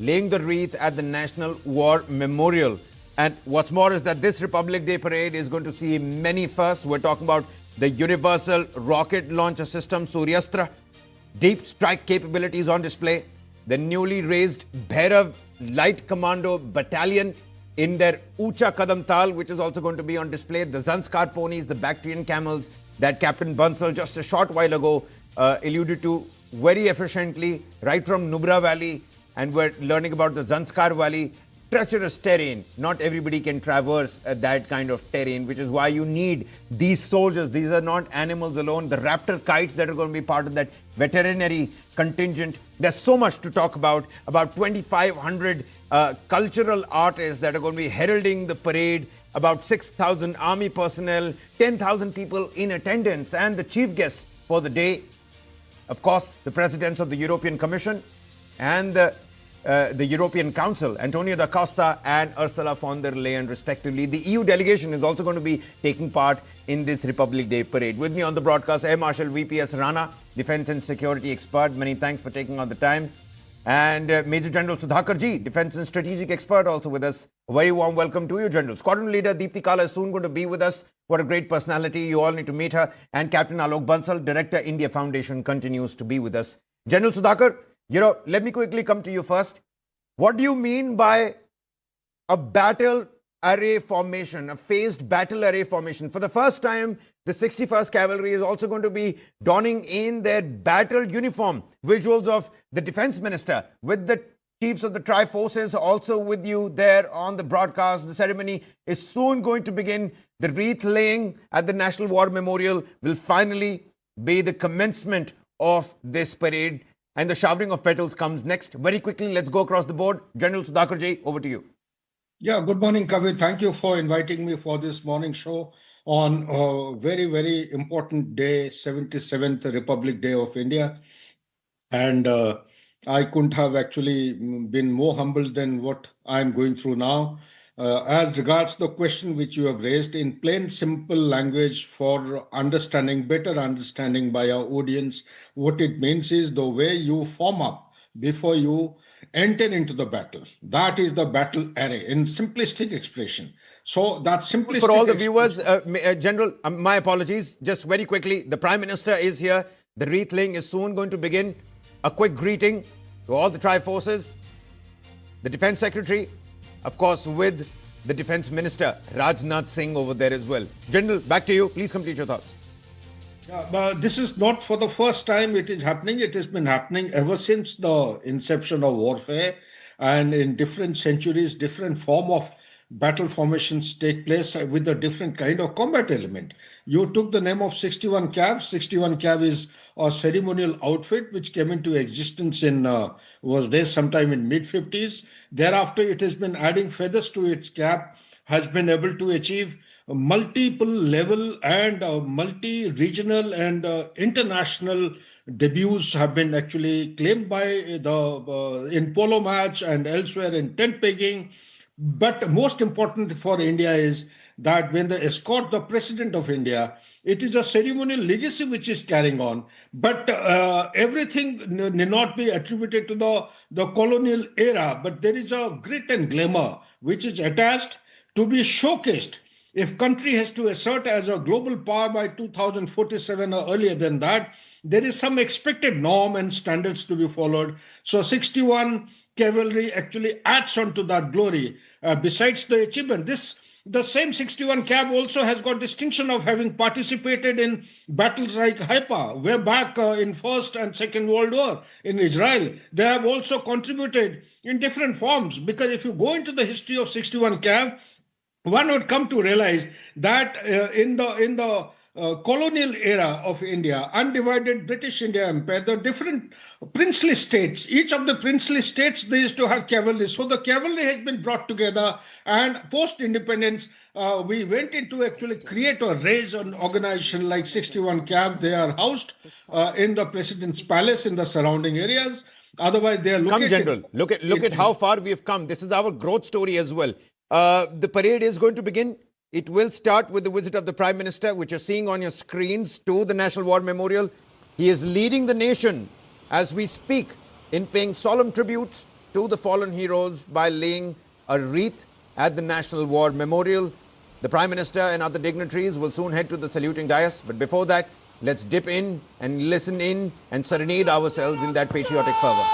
laying the wreath at the National War Memorial. And what's more is that this Republic Day parade is going to see many firsts. We're talking about the Universal Rocket Launcher System, Suryastra, deep strike capabilities on display, the newly raised Bhairav Light Commando Battalion in their Ucha Kadam Tal, which is also going to be on display, the Zanskar ponies, the Bactrian camels that Captain Bansal just a short while ago alluded to very efficiently, right from Nubra Valley, and we're learning about the Zanskar Valley. Treacherous terrain. Not everybody can traverse that kind of terrain, which is why you need these soldiers. These are not animals alone. The raptor kites that are going to be part of that veterinary contingent. There's so much to talk about 2,500 cultural artists that are going to be heralding the parade, about 6,000 army personnel, 10,000 people in attendance, and the chief guests for the day, of course, the presidents of the European Commission and the European Council, Antonio da Costa and Ursula von der Leyen, respectively. The EU delegation is also going to be taking part in this Republic Day parade. With me on the broadcast, Air Marshal VPS Rana, Defence and Security Expert. Many thanks for taking on the time. And Major General Sudhakar Ji, Defence and Strategic Expert, also with us. A very warm welcome to you, General. Squadron Leader Deepthi Kala is soon going to be with us. What a great personality. You all need to meet her. And Captain Alok Bansal, Director, India Foundation, continues to be with us. General Sudhakar, let me quickly come to you first. What do you mean by a battle array formation, a phased battle array formation? For the first time, the 61st Cavalry is also going to be donning in their battle uniform. Visuals of the Defence Minister with the chiefs of the Tri-Forces also with you there on the broadcast. The ceremony is soon going to begin. The wreath laying at the National War Memorial will finally be the commencement of this parade. And the showering of petals comes next. Very quickly, let's go across the board. General Sudhakar Ji, over to you. Yeah, good morning, Kavit. Thank you for inviting me for this morning show on a very, very important day, 77th Republic Day of India. And I couldn't have actually been more humbled than what I'm going through now. As regards the question which you have raised, in plain, simple language for understanding, better understanding by our audience, what it means is the way you form up before you enter into the battle. That is the battle array in simplistic expression. So that simplistic for all the viewers, General, my apologies. Just very quickly, the Prime Minister is here. The wreath laying is soon going to begin. A quick greeting to all the Tri-Forces, the Defence Secretary, of course, with the Defence Minister, Rajnath Singh, over there as well. General, back to you. Please complete your thoughts. Yeah, but this is not for the first time it is happening. It has been happening ever since the inception of warfare, and in different centuries, different form of battle formations take place with a different kind of combat element. You took the name of 61 Cav. 61 Cav is a ceremonial outfit which came into existence was there sometime in mid-50s. Thereafter, it has been adding feathers to its cap, has been able to achieve multiple level and multi-regional and international debuts have been actually claimed by in polo match and elsewhere in tent pegging. But most important for India is that when they escort the President of India, it is a ceremonial legacy which is carrying on. But everything need not be attributed to the colonial era, but there is a grit and glamour which is attached to be showcased. If country has to assert as a global power by 2047 or earlier than that, there is some expected norm and standards to be followed. So 61 Cavalry actually adds on to that glory. Besides the achievement, the same 61 Cav also has got distinction of having participated in battles like Haifa, way back in First and Second World War in Israel. They have also contributed in different forms, because if you go into the history of 61 Cav, one would come to realize that in the colonial era of India, undivided British India Empire, the different princely states, each of the princely states, they used to have cavalry. So the cavalry has been brought together, and post-independence, we went into actually create or raise an organization like 61 Cav. They are housed in the President's Palace in the surrounding areas. Otherwise, they are located... Come, General. Look at how far we have come. This is our growth story as well. The parade is going to begin. It will start with the visit of the Prime Minister, which you're seeing on your screens, to the National War Memorial. He is leading the nation as we speak in paying solemn tributes to the fallen heroes by laying a wreath at the National War Memorial. The Prime Minister and other dignitaries will soon head to the saluting dais. But before that, let's dip in and listen in and serenade ourselves in that patriotic fervor.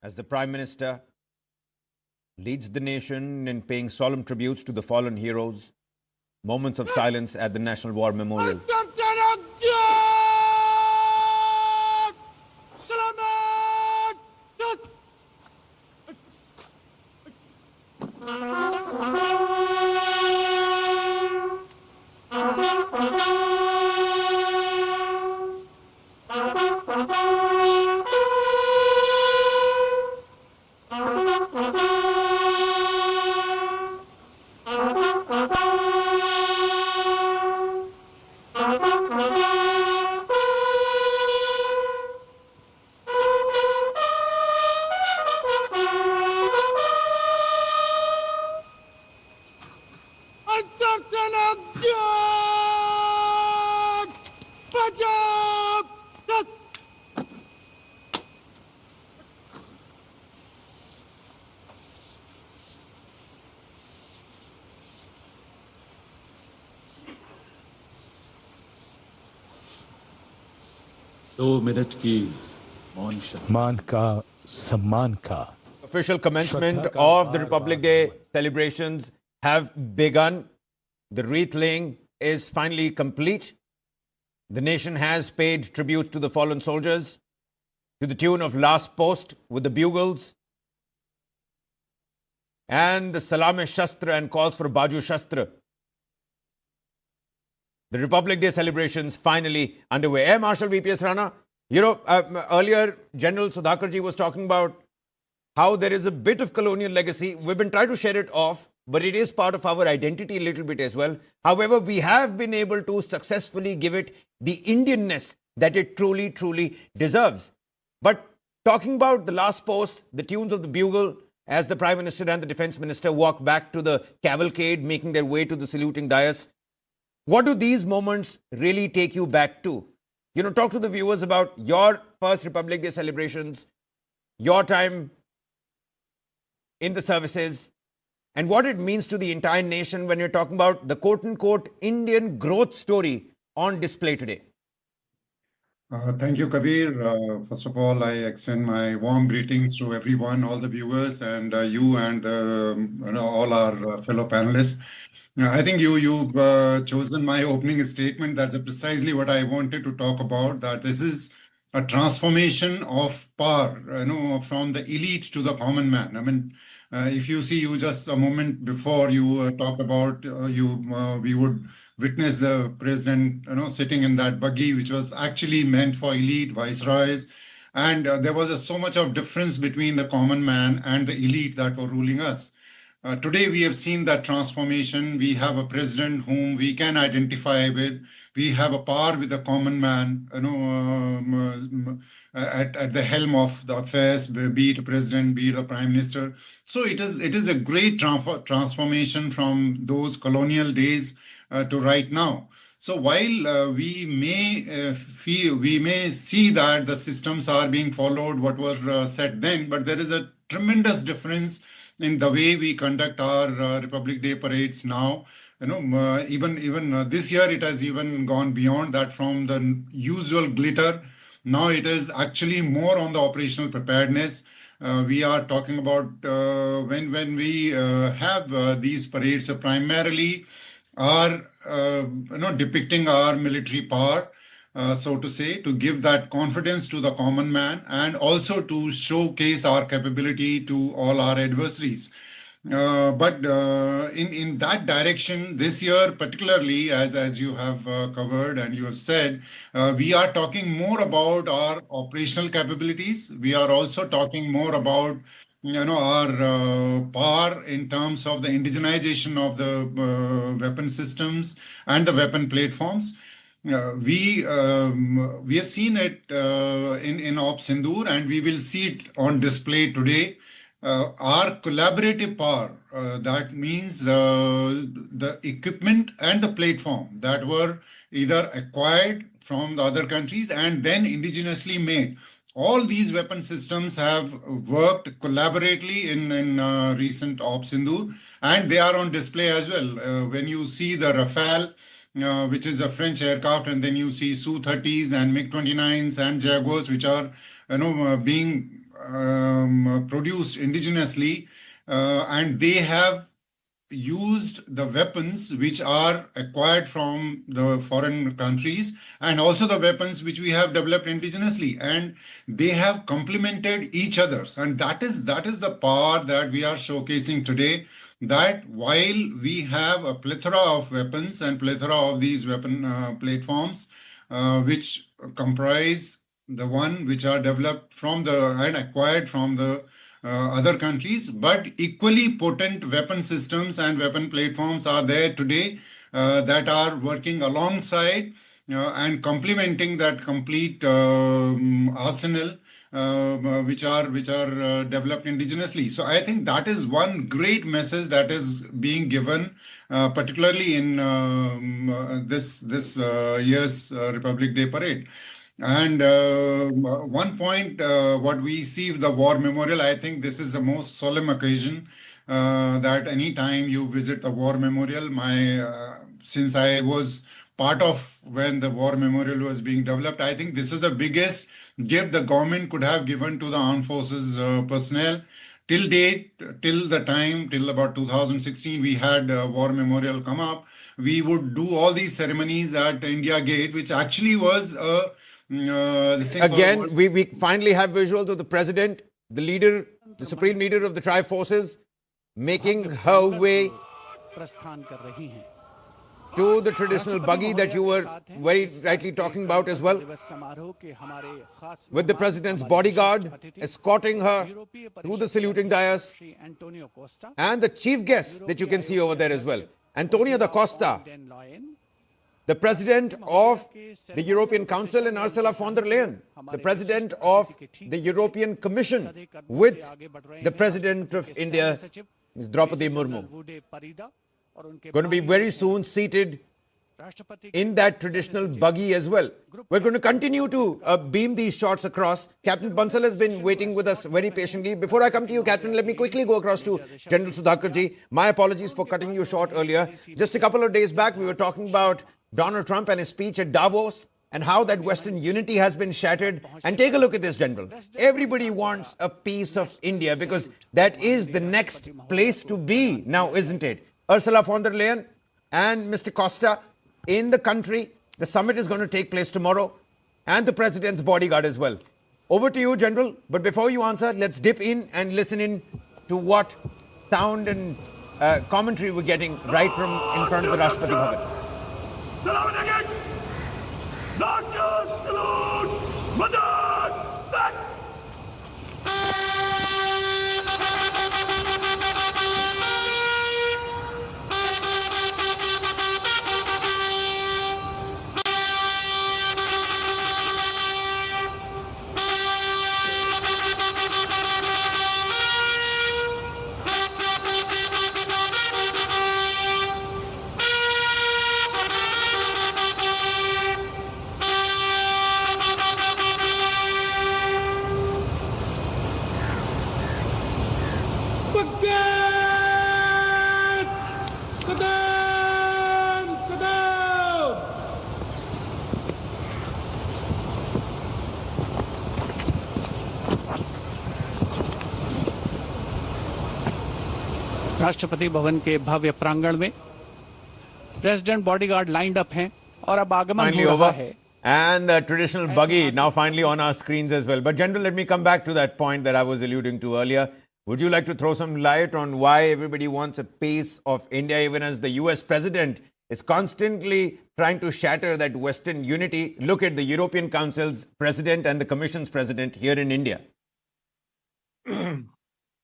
As the Prime Minister leads the nation in paying solemn tributes to the fallen heroes, moments of silence at the National War Memorial. Official commencement of the Republic Day celebrations have begun. The wreath laying is finally complete. The nation has paid tribute to the fallen soldiers to the tune of Last Post with the bugles and the Salame Shastra and calls for Baju Shastra. The Republic Day celebrations finally underway. Air Marshal VPS Rana, earlier General Sudhakarji was talking about how there is a bit of colonial legacy. We've been trying to shed it off, but it is part of our identity a little bit as well. However, we have been able to successfully give it the Indianness that it truly, truly deserves. But talking about the Last Post, the tunes of the bugle, as the Prime Minister and the Defence Minister walk back to the cavalcade, making their way to the saluting dais, what do these moments really take you back to? Talk to the viewers about your first Republic Day celebrations, your time in the services, and what it means to the entire nation when you're talking about the quote-unquote Indian growth story on display today. Thank you, Kabir. First of all, I extend my warm greetings to everyone, all the viewers, and you and all our fellow panelists. I think you've chosen my opening statement. That's precisely what I wanted to talk about. That this is a transformation of power, from the elite to the common man. I mean, if you see, you just a moment before you talked about we would witness the president, sitting in that buggy, which was actually meant for elite viceroys. And there was so much of difference between the common man and the elite that were ruling us. Today, we have seen that transformation. We have a president whom we can identify with. We have a power with the common man, at the helm of the affairs, be it a president, be it a prime minister. So it is a great transformation from those colonial days to right now. So while we may see that the systems are being followed, what was said then, but there is a tremendous difference in the way we conduct our Republic Day parades now. Even this year it has even gone beyond that, from the usual glitter. Now it is actually more on the operational preparedness. We are talking about when we have these parades, primarily are depicting our military power, so to say, to give that confidence to the common man and also to showcase our capability to all our adversaries. But in that direction, this year particularly, as you have covered and you have said, we are talking more about our operational capabilities. We are also talking more about our power in terms of the indigenization of the weapon systems and the weapon platforms. We have seen it in Op Sindoor, and we will see it on display today. Our collaborative power, that means the equipment and the platform that were either acquired from the other countries and then indigenously made. All these weapon systems have worked collaboratively in recent Op Sindoor, and they are on display as well. When you see the Rafale, which is a French aircraft, and then you see Su-30s and MiG-29s and Jaguars, which are being produced indigenously, and they have used the weapons which are acquired from the foreign countries and also the weapons which we have developed indigenously, and they have complemented each other's, and that is the power that we are showcasing today. That while we have a plethora of weapons and plethora of these weapon platforms, which comprise the one which are developed from and acquired from the other countries, but equally potent weapon systems and weapon platforms are there today that are working alongside and complementing that complete arsenal, which are developed indigenously. So I think that is one great message that is being given, particularly in this year's Republic Day parade. And one point, what we see with the War Memorial, I think this is the most solemn occasion that any time you visit the War Memorial, since I was part of when the War Memorial was being developed, I think this is the biggest gift the government could have given to the armed forces personnel, till date, till about 2016, we had a war memorial come up. We would do all these ceremonies at India Gate, which actually was this thing Again, we finally have visuals of the president, the leader, the supreme leader of the tri forces, making her way to the traditional buggy that you were very rightly talking about as well, with the president's bodyguard escorting her through the saluting dais, and the chief guest that you can see over there as well, Antonio da Costa, the president of the European Council, and Ursula von der Leyen, the president of the European Commission, with the president of India, Ms. Draupadi Murmu. Going to be very soon seated in that traditional buggy as well. We're going to continue to beam these shots across. Captain Bansal has been waiting with us very patiently. Before I come to you, Captain, let me quickly go across to General Sudhakarji. My apologies for cutting you short earlier. Just a couple of days back, we were talking about Donald Trump and his speech at Davos and how that Western unity has been shattered. And take a look at this, General. Everybody wants a piece of India because that is the next place to be now, isn't it? Ursula von der Leyen and Mr. Costa in the country. The summit is going to take place tomorrow, and the president's bodyguard as well. Over to you, General. But before you answer, let's dip in and listen in to what sound and commentary we're getting right from in front of the Rashtrapati Bhavan. Rashtrapati Bhavan के भव्य प्रांगण में president bodyguard lined up हैं और अब आगमन हो रहा है. And the traditional buggy now finally on our screens as well. But General, let me come back to that point that I was alluding to earlier. Would you like to throw some light on why everybody wants a piece of India, even as the US president is constantly trying to shatter that Western unity? Look at the European Council's president and the Commission's president here in India.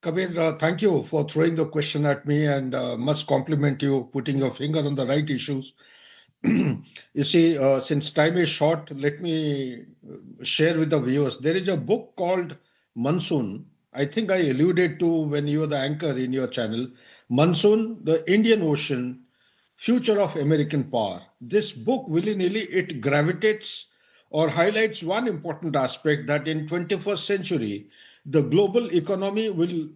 Kabir, thank you for throwing the question at me, and must compliment you putting your finger on the right issues. You see, since time is short, let me share with the viewers. There is a book called Monsoon. I think I alluded to when you were the anchor in your channel. Monsoon, the Indian Ocean, Future of American Power. This book, willy-nilly, it gravitates or highlights one important aspect, that in 21st century, the global economy will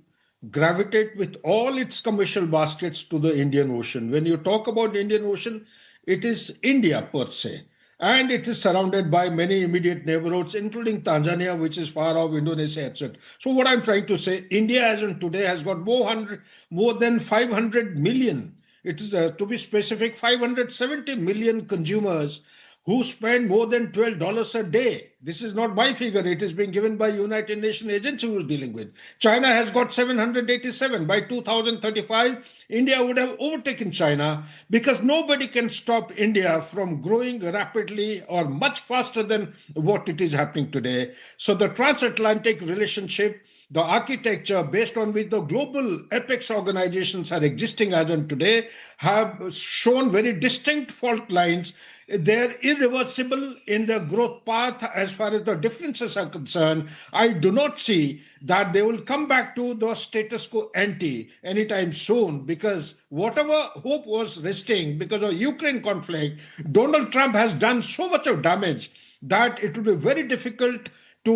gravitate with all its commercial baskets to the Indian Ocean. When you talk about the Indian Ocean, it is India per se. And it is surrounded by many immediate neighborhoods, including Tanzania, which is far off, Indonesia, etc. So what I'm trying to say, India as on today has got more than 500 million. It is, to be specific, 570 million consumers who spend more than $12 a day. This is not my figure. It is being given by United Nations agency who is dealing with. China has got 787. By 2035, India would have overtaken China, because nobody can stop India from growing rapidly or much faster than what it is happening today. So the transatlantic relationship, the architecture based on which the global apex organizations are existing as on today, have shown very distinct fault lines. They're irreversible in their growth path as far as the differences are concerned. I do not see that they will come back to the status quo ante anytime soon, because whatever hope was resting because of Ukraine conflict, Donald Trump has done so much of damage that it will be very difficult